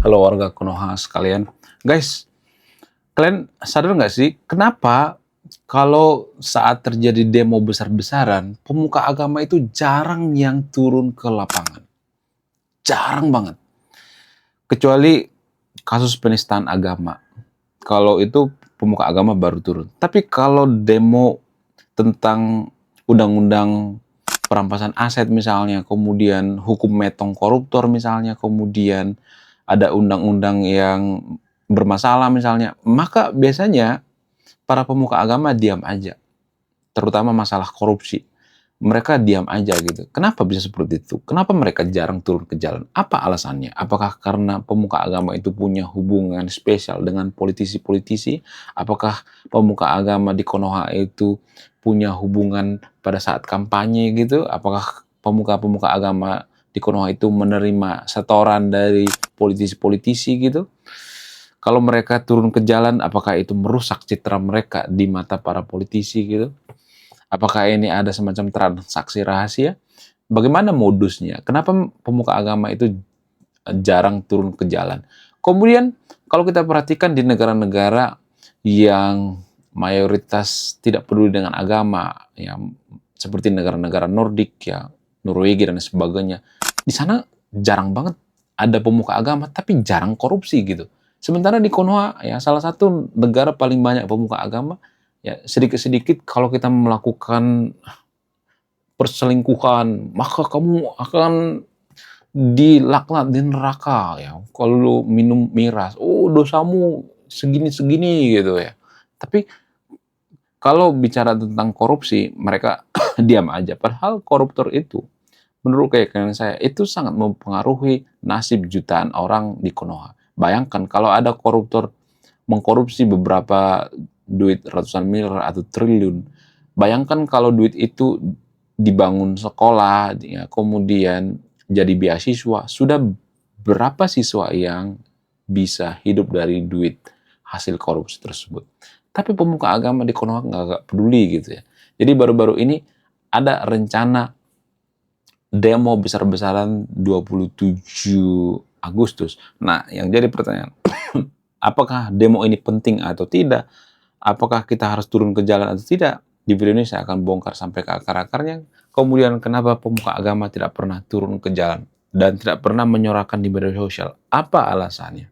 Halo warga Konoha sekalian. Guys, kalian sadar nggak sih kenapa kalau saat terjadi demo besar-besaran, pemuka agama itu jarang yang turun ke lapangan? Jarang banget. Kecuali kasus penistaan agama. Kalau itu pemuka agama baru turun. Tapi kalau demo tentang undang-undang perampasan aset misalnya, kemudian hukum metong koruptor misalnya, kemudian ada undang-undang yang bermasalah misalnya, maka biasanya para pemuka agama diam aja, terutama masalah korupsi. Mereka diam aja gitu. Kenapa bisa seperti itu? Kenapa mereka jarang turun ke jalan? Apa alasannya? Apakah karena pemuka agama itu punya hubungan spesial dengan politisi-politisi? Apakah pemuka agama di Konoha itu punya hubungan pada saat kampanye gitu? Apakah pemuka-pemuka agama di Konoha itu menerima setoran dari politisi-politisi gitu? Kalau mereka turun ke jalan, apakah itu merusak citra mereka di mata para politisi gitu? Apakah ini ada semacam transaksi rahasia? Bagaimana modusnya? Kenapa pemuka agama itu jarang turun ke jalan? Kemudian kalau kita perhatikan di negara-negara yang mayoritas tidak peduli dengan agama, ya seperti negara-negara Nordik, ya Norwegia dan sebagainya, di sana jarang banget ada pemuka agama, tapi jarang korupsi gitu. Sementara di Konoha, ya salah satu negara paling banyak pemuka agama, ya sedikit-sedikit kalau kita melakukan perselingkuhan, maka kamu akan dilaknat di neraka ya. Kalau lu minum miras, oh dosamu segini-segini gitu ya. Tapi kalau bicara tentang korupsi, mereka diam aja. Padahal koruptor itu, menurut keyakinan saya, itu sangat mempengaruhi nasib jutaan orang di Konoha. Bayangkan kalau ada koruptor mengkorupsi beberapa duit ratusan miliar atau triliun. Bayangkan kalau duit itu dibangun sekolah, ya, kemudian jadi beasiswa, sudah berapa siswa yang bisa hidup dari duit hasil korupsi tersebut. Tapi pemuka agama di Konoha nggak peduli gitu ya. Jadi baru-baru ini ada rencana demo besar-besaran 27 Agustus. Nah, yang jadi pertanyaan, apakah demo ini penting atau tidak? Apakah kita harus turun ke jalan atau tidak? Di video ini saya akan bongkar sampai ke akar-akarnya. Kemudian kenapa pemuka agama tidak pernah turun ke jalan dan tidak pernah menyuarakan di media sosial? Apa alasannya?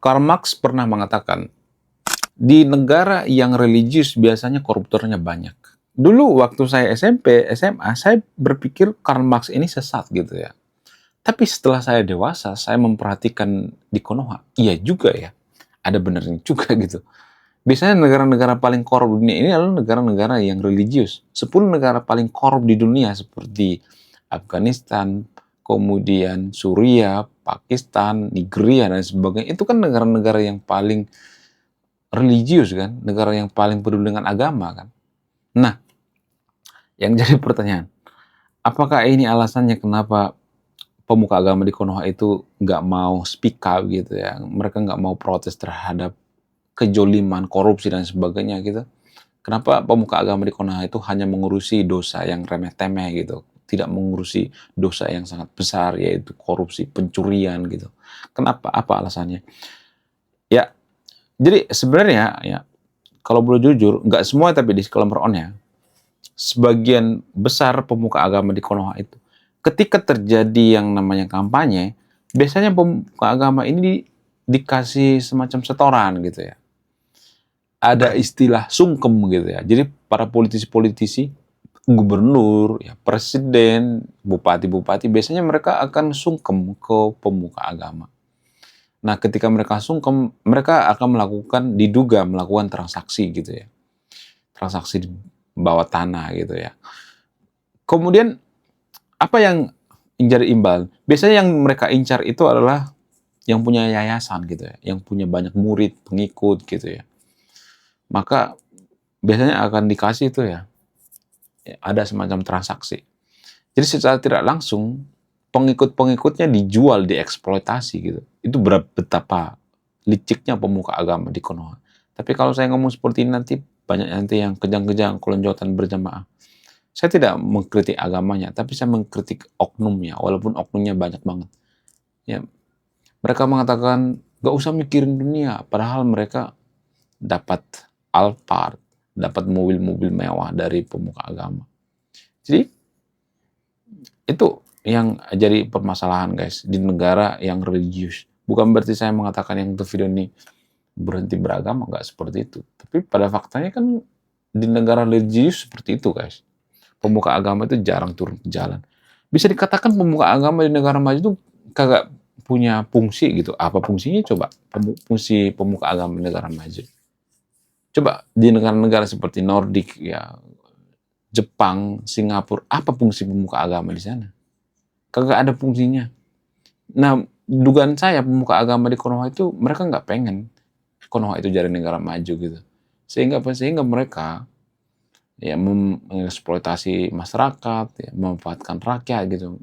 Karl Marx pernah mengatakan, di negara yang religius biasanya koruptornya banyak. Dulu waktu saya SMP, SMA, saya berpikir Karl Marx ini sesat gitu ya. Tapi setelah saya dewasa, saya memperhatikan di Konoha, iya juga ya, ada benernya juga gitu. Biasanya negara-negara paling korup di dunia ini adalah negara-negara yang religius. 10 negara paling korup di dunia seperti Afghanistan, kemudian Suriah, Pakistan, Nigeria, dan sebagainya. Itu kan negara-negara yang paling religius kan, negara yang paling peduli dengan agama kan. Nah, yang jadi pertanyaan, apakah ini alasannya kenapa pemuka agama di Konoha itu nggak mau speak up gitu ya, mereka nggak mau protes terhadap kejoliman, korupsi dan sebagainya gitu. Kenapa pemuka agama di Konoha itu hanya mengurusi dosa yang remeh-temeh gitu, tidak mengurusi dosa yang sangat besar yaitu korupsi, pencurian gitu. Kenapa? Apa alasannya? Ya, jadi sebenarnya ya kalau boleh jujur, nggak semua tapi di disclaimer on ya, sebagian besar pemuka agama di Konoha itu, ketika terjadi yang namanya kampanye, biasanya pemuka agama ini dikasih semacam setoran gitu ya. Ada istilah sungkem gitu ya. Jadi para politisi-politisi, gubernur, ya, presiden, bupati-bupati, biasanya mereka akan sungkem ke pemuka agama. Nah, ketika mereka sungkem, mereka akan diduga melakukan transaksi gitu ya. Transaksi di bawah tanah gitu ya. Kemudian, apa yang jadi imbal? Biasanya yang mereka incar itu adalah yang punya yayasan gitu ya, yang punya banyak murid, pengikut gitu ya. Maka biasanya akan dikasih itu ya, ada semacam transaksi. Jadi secara tidak langsung pengikut-pengikutnya dijual, dieksploitasi gitu. Itu betapa liciknya pemuka agama di Konoha. Tapi kalau saya ngomong seperti ini nanti banyak nanti yang kejang-kejang kelonjotan berjamaah. Saya tidak mengkritik agamanya, tapi saya mengkritik oknumnya, walaupun oknumnya banyak banget. Ya, mereka mengatakan gak usah mikirin dunia, padahal mereka dapat Alphard, dapat mobil-mobil mewah dari pemuka agama. Jadi itu yang jadi permasalahan guys di negara yang religius. Bukan berarti saya mengatakan yang untuk video ini berhenti beragama, nggak seperti itu. Tapi pada faktanya kan di negara religius seperti itu guys. Pemuka agama itu jarang turun ke jalan. Bisa dikatakan pemuka agama di negara maju itu kagak punya fungsi gitu. Apa fungsinya coba? Fungsi pemuka agama di negara maju. Coba di negara-negara seperti Nordik ya, Jepang, Singapura, apa fungsi pemuka agama di sana? Kagak ada fungsinya. Nah, dugaan saya pemuka agama di Konoha itu mereka nggak pengen Konoha itu jadi negara maju gitu. Sehingga mereka ya mengeksploitasi masyarakat, ya, memanfaatkan rakyat gitu.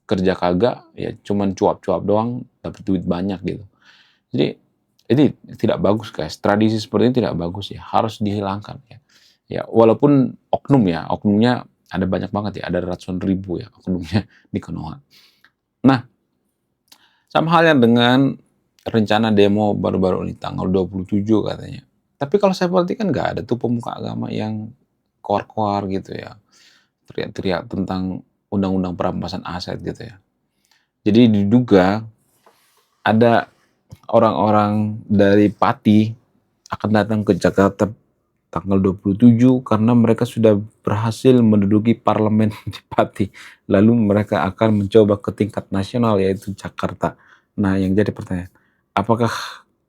Kerja kagak, ya cuman cuap-cuap doang, dapat duit banyak gitu. Jadi ini tidak bagus guys. Tradisi seperti ini tidak bagus ya, harus dihilangkan ya. Ya walaupun oknumnya ada banyak banget ya, ada ratusan ribu ya oknumnya di Konoha. Nah, sama halnya dengan rencana demo baru-baru ini tanggal 27 katanya. Tapi kalau saya perhatikan nggak ada tuh pemuka agama yang koar-koar gitu ya, teriak-teriak tentang undang-undang perampasan aset gitu ya. Jadi diduga ada orang-orang dari Pati akan datang ke Jakarta tanggal 27 karena mereka sudah berhasil menduduki parlemen di Pati. Lalu mereka akan mencoba ke tingkat nasional yaitu Jakarta. Nah, yang jadi pertanyaan, apakah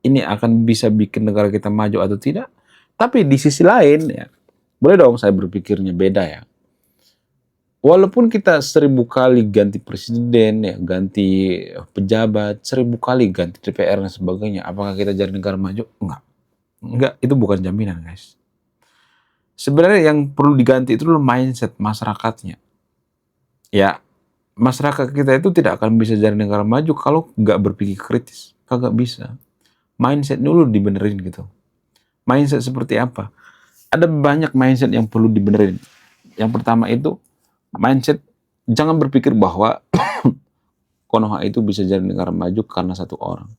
ini akan bisa bikin negara kita maju atau tidak? Tapi di sisi lain ya, boleh dong saya berpikirnya beda ya. Walaupun kita 1000 kali ganti presiden, ya, ganti pejabat, 1000 kali ganti DPR dan sebagainya, apakah kita jadi negara maju? Enggak. Enggak, itu bukan jaminan guys. Sebenarnya yang perlu diganti itu adalah mindset masyarakatnya. Ya, masyarakat kita itu tidak akan bisa jadi negara maju kalau nggak berpikir kritis. Kagak bisa. Mindset dulu dibenerin gitu. Mindset seperti apa? Ada banyak mindset yang perlu dibenerin. Yang pertama itu, mindset jangan berpikir bahwa Konoha itu bisa jadi negara maju karena satu orang.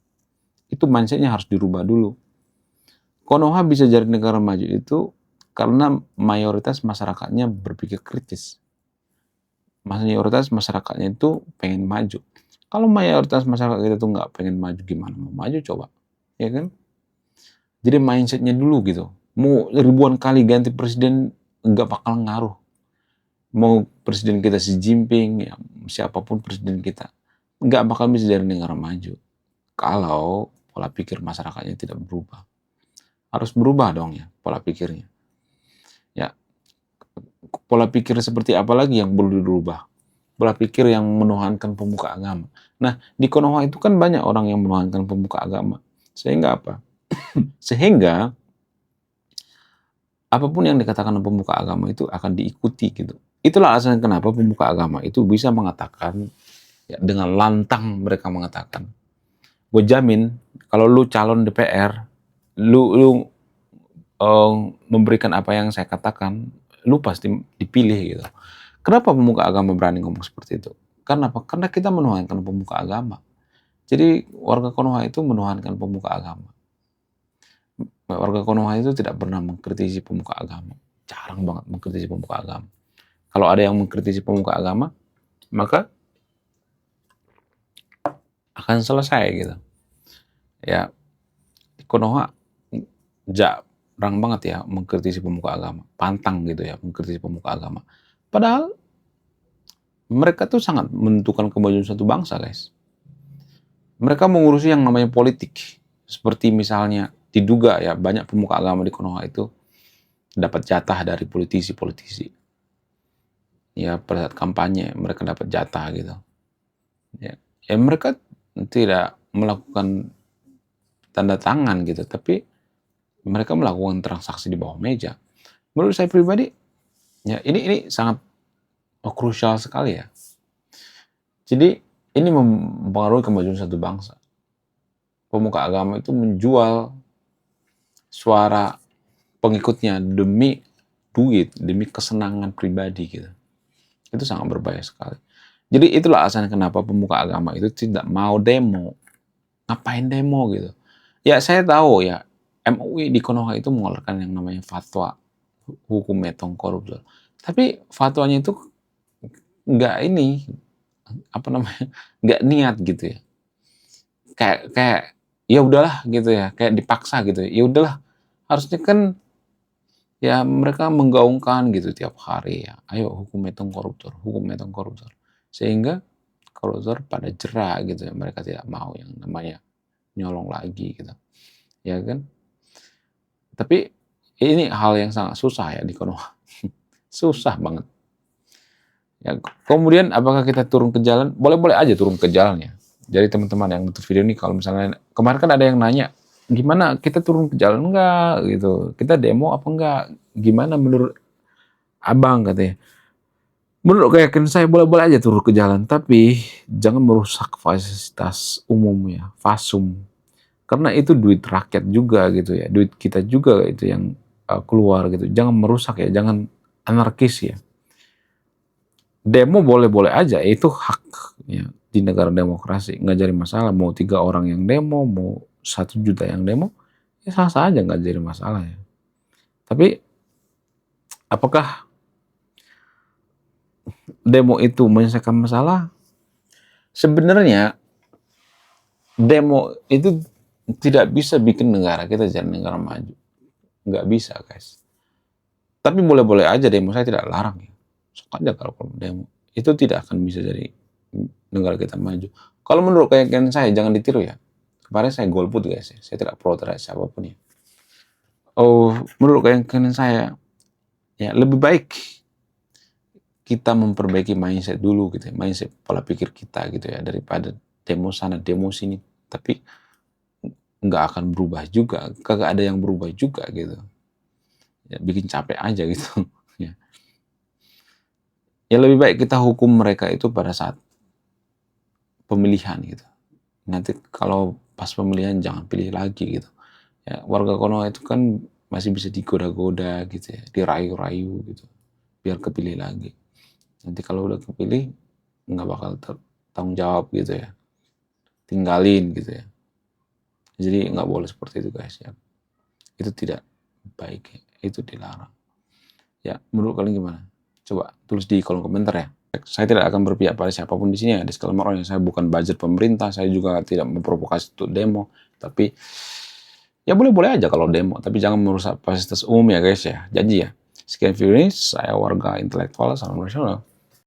Itu mindsetnya harus dirubah dulu. Konoha bisa jadi negara maju itu karena mayoritas masyarakatnya berpikir kritis. Mayoritas masyarakatnya itu pengen maju. Kalau mayoritas masyarakat kita tuh nggak pengen maju, gimana mau maju coba? Ya kan? Jadi mindsetnya dulu gitu. Mau ribuan kali ganti presiden nggak bakal ngaruh. Mau presiden kita Xi Jinping, ya, siapapun presiden kita, nggak bakal bisa jadi negara maju. Kalau pola pikir masyarakatnya tidak berubah. Harus berubah dong ya pola pikirnya. Ya, pola pikir seperti apa lagi yang perlu dirubah? Pola pikir yang menuhankan pemuka agama. Nah, di Konoha itu kan banyak orang yang menuhankan pemuka agama. Sehingga apa? Sehingga apapun yang dikatakan pemuka agama itu akan diikuti gitu. Itulah alasan kenapa pemuka agama itu bisa mengatakan, ya, dengan lantang mereka mengatakan, gue jamin kalau lu calon DPR, lu memberikan apa yang saya katakan, lu pasti dipilih gitu. Kenapa pemuka agama berani ngomong seperti itu? Karena apa? Karena kita menuhankan pemuka agama. Jadi warga Konoha itu menuhankan pemuka agama. Warga Konoha itu tidak pernah mengkritisi pemuka agama. Jarang banget mengkritisi pemuka agama. Kalau ada yang mengkritisi pemuka agama, maka akan selesai gitu. Ya, di Konoha jarang banget ya mengkritisi pemuka agama. Pantang gitu ya mengkritisi pemuka agama. Padahal mereka tuh sangat menentukan kemajuan suatu bangsa, guys. Mereka mengurusi yang namanya politik. Seperti misalnya diduga ya banyak pemuka agama di Konoha itu dapat jatah dari politisi-politisi. Ya pada saat kampanye mereka dapat jatah gitu. Ya mereka tidak melakukan tanda tangan gitu, tapi mereka melakukan transaksi di bawah meja. Menurut saya pribadi, ya ini sangat krusial sekali ya. Jadi ini mempengaruhi kemajuan satu bangsa. Pemuka agama itu menjual suara pengikutnya demi duit, demi kesenangan pribadi gitu. Itu sangat berbahaya sekali. Jadi itulah alasan kenapa pemuka agama itu tidak mau demo. Ngapain demo gitu? Ya saya tahu ya, MUI di Konoha itu mengeluarkan yang namanya fatwa hukum metong koruptor. Tapi fatwanya itu nggak ini, apa namanya, nggak niat gitu ya. Kayak ya udahlah gitu ya, kayak dipaksa gitu. Ya udahlah, harusnya kan ya mereka menggaungkan gitu tiap hari ya. Ayo hukum metong koruptor, hukum metong koruptor. Sehingga koruptor pada jera gitu ya. Mereka tidak mau yang namanya nyolong lagi gitu. Ya kan? Tapi ini hal yang sangat susah ya di Konoha. Susah banget. Ya, kemudian apakah kita turun ke jalan? Boleh-boleh aja turun ke jalan ya. Jadi teman-teman yang nonton video ini, kalau misalnya kemarin kan ada yang nanya, gimana kita turun ke jalan enggak gitu? Kita demo apa enggak? Gimana menurut abang katanya? Menurut keyakinan saya boleh-boleh aja turun ke jalan, tapi jangan merusak fasilitas umum ya, fasum. Karena itu duit rakyat juga gitu ya, duit kita juga itu yang keluar gitu. Jangan merusak ya, jangan anarkis ya. Demo boleh-boleh aja, itu hak ya, di negara demokrasi, nggak jadi masalah. Mau 3 orang yang demo, mau 1 juta yang demo, ya sah-sah aja, nggak jadi masalah ya. Tapi apakah demo itu menyelesaikan masalah? Sebenarnya demo itu tidak bisa bikin negara kita jadi negara maju, nggak bisa guys. Tapi boleh-boleh aja demo, saya tidak larang ya. Sok aja kalau demo, itu tidak akan bisa jadi negara kita maju. Kalau menurut keyakinan saya, jangan ditiru ya. Kemarin saya golput guys ya, saya tidak pro terhadap siapapun ya. Oh, menurut keyakinan saya, ya lebih baik kita memperbaiki mindset dulu gitu ya, mindset pola pikir kita gitu ya, daripada demo sana demo sini, tapi nggak akan berubah juga, kagak ada yang berubah juga gitu. Ya, bikin capek aja gitu. Ya. Ya lebih baik kita hukum mereka itu pada saat pemilihan gitu. Nanti kalau pas pemilihan jangan pilih lagi gitu. Ya, warga Konoha itu kan masih bisa digoda-goda gitu ya, dirayu-rayu gitu, biar kepilih lagi. Nanti kalau udah kepilih nggak bakal tanggung jawab gitu ya, tinggalin gitu ya. Jadi nggak boleh seperti itu guys ya. Itu tidak baik, itu dilarang. Ya, menurut kalian gimana? Coba tulis di kolom komentar ya. Saya tidak akan berpihak pada siapapun di sini ya. Disclaimer orangnya, saya bukan budget pemerintah, saya juga tidak memprovokasi untuk demo. Tapi ya boleh-boleh aja kalau demo, tapi jangan merusak fasilitas umum ya guys ya. Janji ya. Sekian video ini, saya warga intelektual, salam nasional.